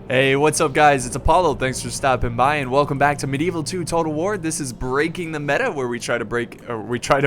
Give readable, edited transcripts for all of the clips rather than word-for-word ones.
Hey, what's up guys? It's Apollo. Thanks for stopping by and welcome back to Medieval 2 Total War. This is Breaking the Meta, where we try to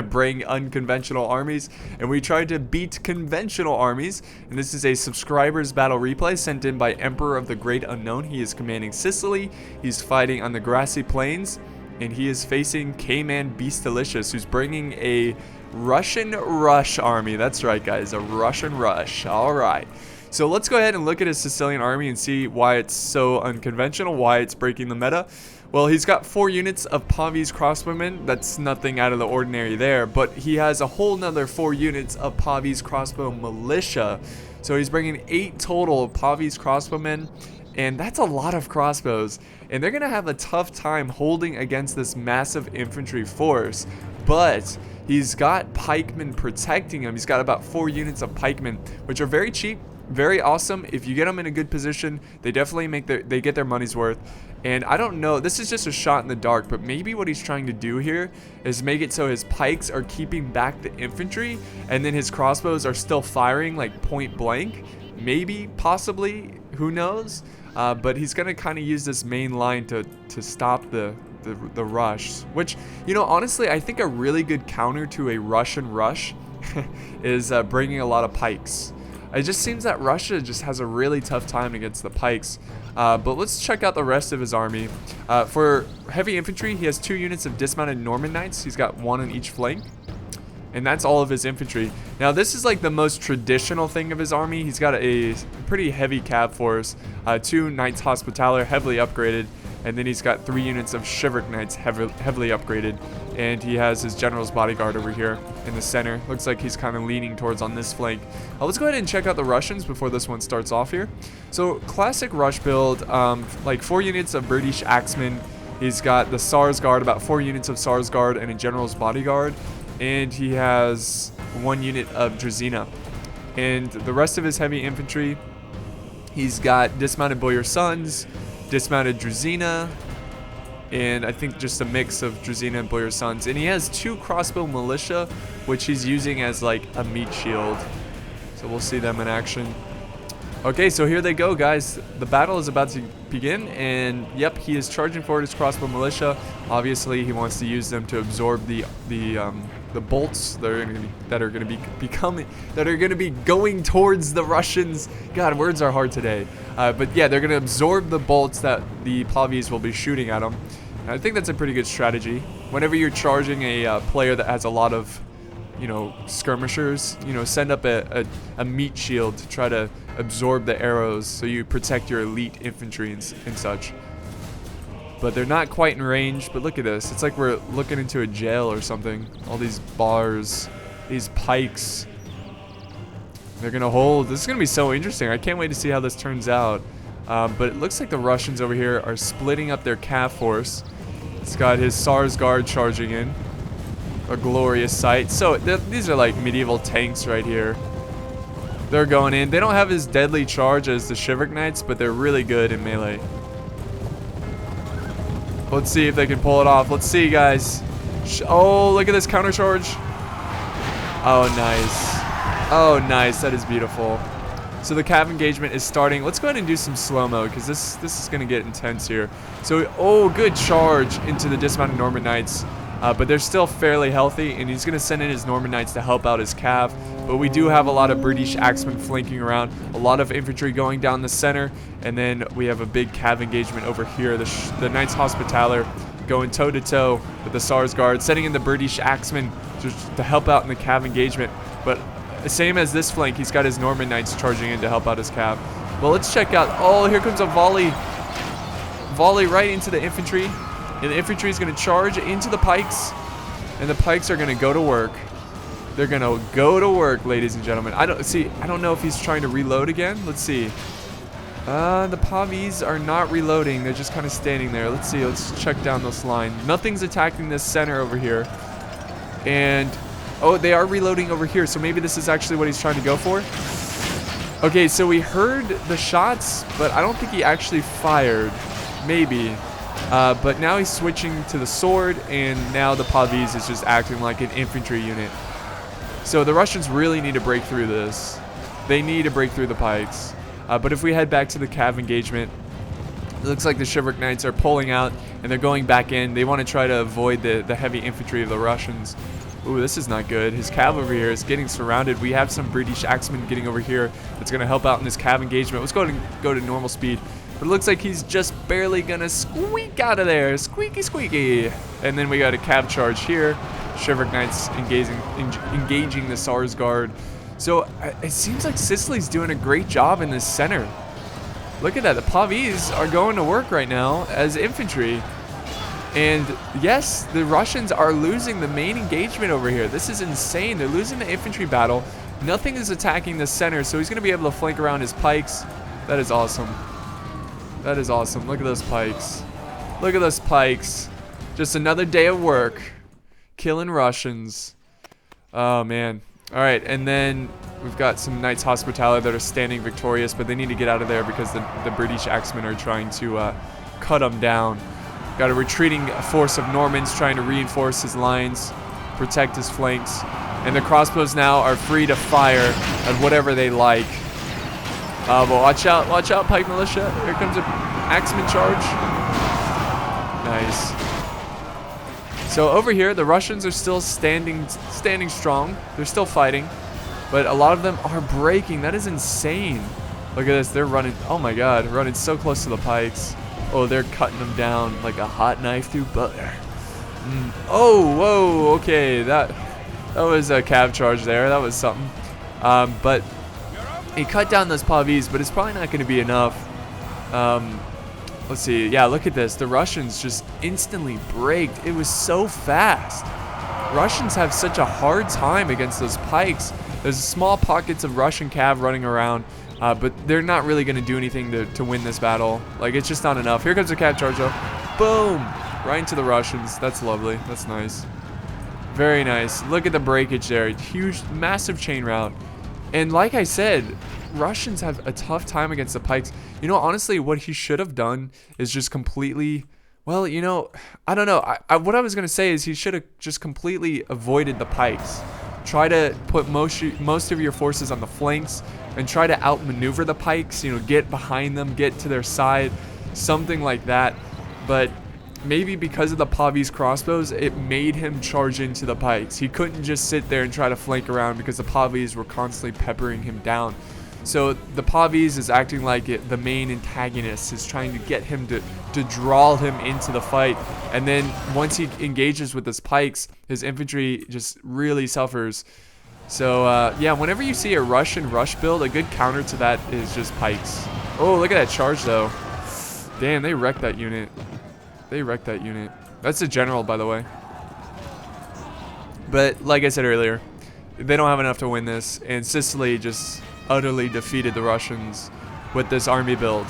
bring unconventional armies and we try to beat conventional armies. And this is a subscribers battle replay sent in by Emperor of the Great Unknown. He is commanding Sicily. He's fighting on the grassy plains and he is facing K-Man Beastalicious, who's bringing a Russian Rush army. That's right guys, a Russian Rush. All right. So let's go ahead and look at his Sicilian army and see why it's so unconventional, why it's breaking the meta. Well, he's got 4 units of Pavi's crossbowmen. That's nothing out of the ordinary there, but he has a whole nother 4 units of Pavi's crossbow militia. So he's bringing 8 total of Pavi's crossbowmen, and that's a lot of crossbows. And they're going to have a tough time holding against this massive infantry force, but he's got pikemen protecting him. He's got about 4 units of pikemen, which are very cheap. Very awesome. If you get them in a good position, they definitely get their money's worth. And I don't know, this is just a shot in the dark, but maybe what he's trying to do here is make it so his pikes are keeping back the infantry and then his crossbows are still firing like point blank. Maybe, possibly, who knows? But he's gonna kind of use this main line to stop the rush, which, you know, honestly, I think a really good counter to a Russian rush is bringing a lot of pikes. It just seems that Russia just has a really tough time against the pikes. But let's check out the rest of his army. For heavy infantry, he has 2 units of dismounted Norman knights. He's got 1 on each flank. And that's all of his infantry. Now, this is like the most traditional thing of his army. He's got a pretty heavy cav force. 2 Knights Hospitaller, heavily upgraded. And then he's got 3 units of Chivalric Knights, heavily upgraded. And he has his General's Bodyguard over here in the center. Looks like he's kind of leaning towards on this flank. Let's go ahead and check out the Russians before this one starts off here. So, classic rush build, like 4 units of British Axemen. He's got the Tsar's Guard, about 4 units of Tsar's Guard and a General's Bodyguard. And he has 1 unit of Drazina. And the rest of his heavy infantry, he's got dismounted Boyar Sons, dismounted Drazina, and I think just a mix of Drazina and Boyar Sons. And he has 2 crossbow militia, which he's using as like a meat shield. So we'll see them in action. Okay, so here they go, guys. The battle is about to begin, and yep, he is charging forward his crossbow militia. Obviously, he wants to use them to absorb the bolts that are going to be going towards the Russians. God, words are hard today. But yeah, they're going to absorb the bolts that the Pavis will be shooting at them. And I think that's a pretty good strategy. Whenever you're charging a player that has a lot of, you know, skirmishers, you know, send up a meat shield to try to absorb the arrows so you protect your elite infantry and such. But they're not quite in range. But look at this. It's like we're looking into a jail or something. All these bars, these pikes. They're going to hold. This is going to be so interesting. I can't wait to see how this turns out. But it looks like the Russians over here are splitting up their cav force. It's got his Tsar's Guard charging in. A glorious sight. So these are like medieval tanks right here. They're going in. They don't have as deadly charge as the Chivalric Knights, but they're really good in melee. Let's see if they can pull it off. Let's see, guys. Oh, look at this counter charge. Oh, nice. Oh, nice. That is beautiful. So the cav engagement is starting. Let's go ahead and do some slow-mo, because this is going to get intense here. So, oh, good charge into the dismounted Norman Knights. But they're still fairly healthy, and he's going to send in his Norman Knights to help out his cav. But we do have a lot of British Axemen flanking around, a lot of infantry going down the center, and then we have a big cav engagement over here. The Knights Hospitaller going toe-to-toe with the Tsar's Guard, setting in the British Axemen to help out in the cav engagement. But same as this flank, he's got his Norman Knights charging in to help out his cav. Well, let's check out. Oh, here comes a volley. Volley right into the infantry. And the infantry is going to charge into the pikes, and the pikes are going to go to work. They're going to go to work, ladies and gentlemen. I don't know if he's trying to reload again. Let's see. The Pavis are not reloading. They're just kind of standing there. Let's see. Let's check down this line. Nothing's attacking this center over here. And, oh, they are reloading over here. So maybe this is actually what he's trying to go for. Okay, so we heard the shots, but I don't think he actually fired. Maybe. But now he's switching to the sword, and now the Pavis is just acting like an infantry unit. So the Russians really need to break through this. They need to break through the pikes. But if we head back to the cav engagement, It looks like the Chivalric Knights are pulling out, and they're going back in. They want to try to avoid the heavy infantry of the Russians. Ooh, this is not good. His cav over here is getting surrounded. We have some British axemen getting over here. That's going to help out in this cav engagement. Let's go to normal speed. But it looks like he's just barely going to squeak out of there. Squeaky, squeaky. And then we got a cav charge here. Chivalric Knights engaging the Tsar's Guard. So it seems like Sicily's doing a great job in this center. Look at that. The Pavis are going to work right now as infantry. And yes, the Russians are losing the main engagement over here. This is insane. They're losing the infantry battle. Nothing is attacking the center, so he's going to be able to flank around his pikes. That is awesome. That is awesome. Look at those pikes. Look at those pikes. Just another day of work. Killing Russians. Oh, man. All right, and then we've got some Knights Hospitaller that are standing victorious, but they need to get out of there because the British axemen are trying to cut them down. Got a retreating force of Normans trying to reinforce his lines, protect his flanks. And the crossbows now are free to fire at whatever they like. But watch out, Pike Militia. Here comes an axeman charge. Nice. So over here, the Russians are still standing strong. They're still fighting. But a lot of them are breaking. That is insane. Look at this. They're running. Oh my god. Running so close to the pikes. Oh, they're cutting them down like a hot knife through butter. Oh, whoa. Okay. That was a cav charge there. That was something. But he cut down those Pavis, but it's probably not going to be enough. Let's see. Yeah, look at this. The Russians just instantly braked. It was so fast. Russians have such a hard time against those pikes. There's small pockets of Russian cav running around, but they're not really going to do anything to win this battle. Like, it's just not enough. Here comes the cav charge, though. Boom! Right into the Russians. That's lovely. That's nice. Very nice. Look at the breakage there. Huge, massive chain route. And like I said, Russians have a tough time against the pikes. You know, honestly, what he should have done is just completely... Well, you know, I don't know. What I was going to say is he should have just completely avoided the pikes. Try to put most of your forces on the flanks and try to outmaneuver the pikes. You know, get behind them, get to their side, something like that. But maybe because of the Pavis crossbows, it made him charge into the pikes. He couldn't just sit there and try to flank around because the Pavis were constantly peppering him down. So the Pavis is acting like the main antagonist, is trying to get him to draw him into the fight. And then once he engages with his pikes, his infantry just really suffers. So yeah, whenever you see a Russian rush build, a good counter to that is just pikes. Oh, look at that charge though. Damn, they wrecked that unit. They wrecked that unit. That's a general, by the way. But like I said earlier, they don't have enough to win this, and Sicily just utterly defeated the Russians with this army build.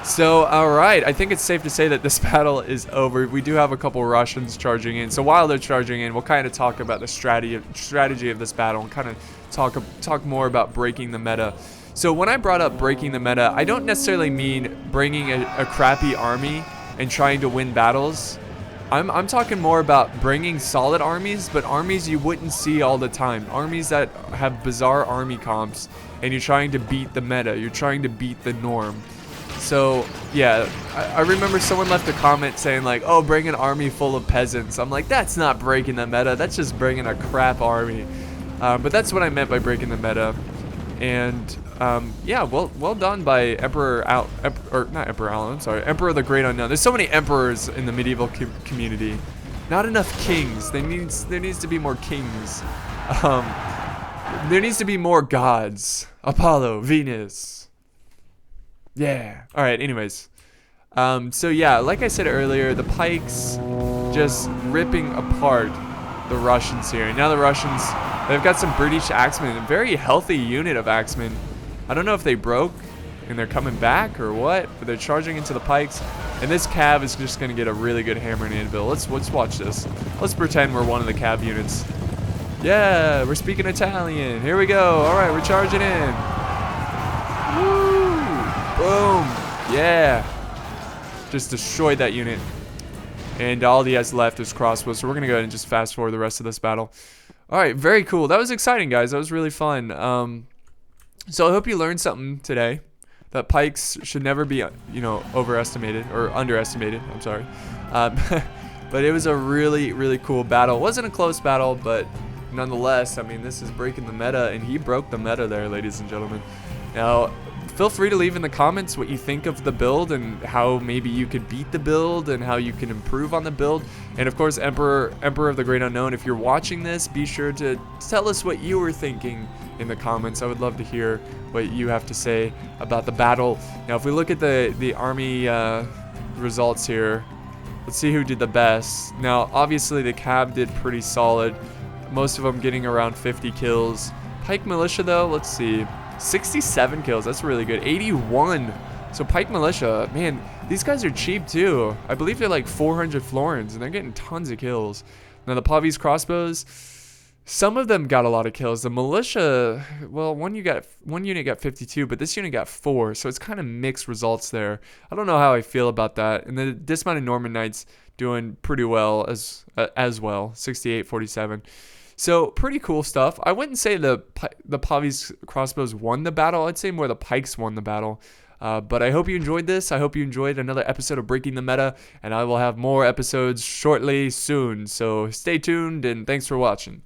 So, alright, I think it's safe to say that this battle is over. We do have a couple Russians charging in. So while they're charging in, we'll kind of talk about the strategy of this battle and kind of talk more about breaking the meta. So when I brought up breaking the meta, I don't necessarily mean bringing a crappy army and trying to win battles. I'm talking more about bringing solid armies, but armies you wouldn't see all the time. Armies that have bizarre army comps, and you're trying to beat the meta. You're trying to beat the norm. So, yeah, I remember someone left a comment saying like, oh, bring an army full of peasants. I'm like, that's not breaking the meta. That's just bringing a crap army. But that's what I meant by breaking the meta. And yeah, well done by Emperor the Great Unknown. There's so many emperors in the medieval community. Not enough kings. There needs to be more kings. There needs to be more gods. Apollo, Venus. Yeah. All right. Anyways, so yeah, like I said earlier, the pikes just ripping apart the Russians here. Now the Russians, they've got some British axemen, a very healthy unit of axemen. I don't know if they broke and they're coming back or what, but they're charging into the pikes. And this cav is just going to get a really good hammer and anvil. Let's watch this. Let's pretend we're one of the cav units. Yeah, we're speaking Italian. Here we go. All right, we're charging in. Woo! Boom. Yeah. Just destroyed that unit. And all he has left is crossbows. So we're going to go ahead and just fast forward the rest of this battle. All right, very cool. That was exciting, guys. That was really fun. So I hope you learned something today. that pikes should never be, overestimated or underestimated. I'm sorry. But it was a really, really cool battle. It wasn't a close battle, but nonetheless, I mean, this is breaking the meta, and he broke the meta there, ladies and gentlemen. Now, feel free to leave in the comments what you think of the build and how maybe you could beat the build and how you can improve on the build. And of course, Emperor of the Great Unknown, if you're watching this, be sure to tell us what you were thinking in the comments. I would love to hear what you have to say about the battle. Now, if we look at the army results here, let's see who did the best. Now, obviously, the Cab did pretty solid. Most of them getting around 50 kills. Pike Militia, though, let's see. 67 kills, that's really good. 81. So Pike Militia, man, these guys are cheap too. I believe they're like 400 florins, and they're getting tons of kills. Now the Pavi's Crossbows, some of them got a lot of kills. The Militia, well, one unit got 52, but this unit got 4, so it's kind of mixed results there. I don't know how I feel about that. And the Dismounted Norman Knights doing pretty well as well, 68-47. So pretty cool stuff. I wouldn't say the Pavi's Crossbows won the battle. I'd say more the Pikes won the battle. But I hope you enjoyed this. I hope you enjoyed another episode of Breaking the Meta, and I will have more episodes shortly soon. So stay tuned, and thanks for watching.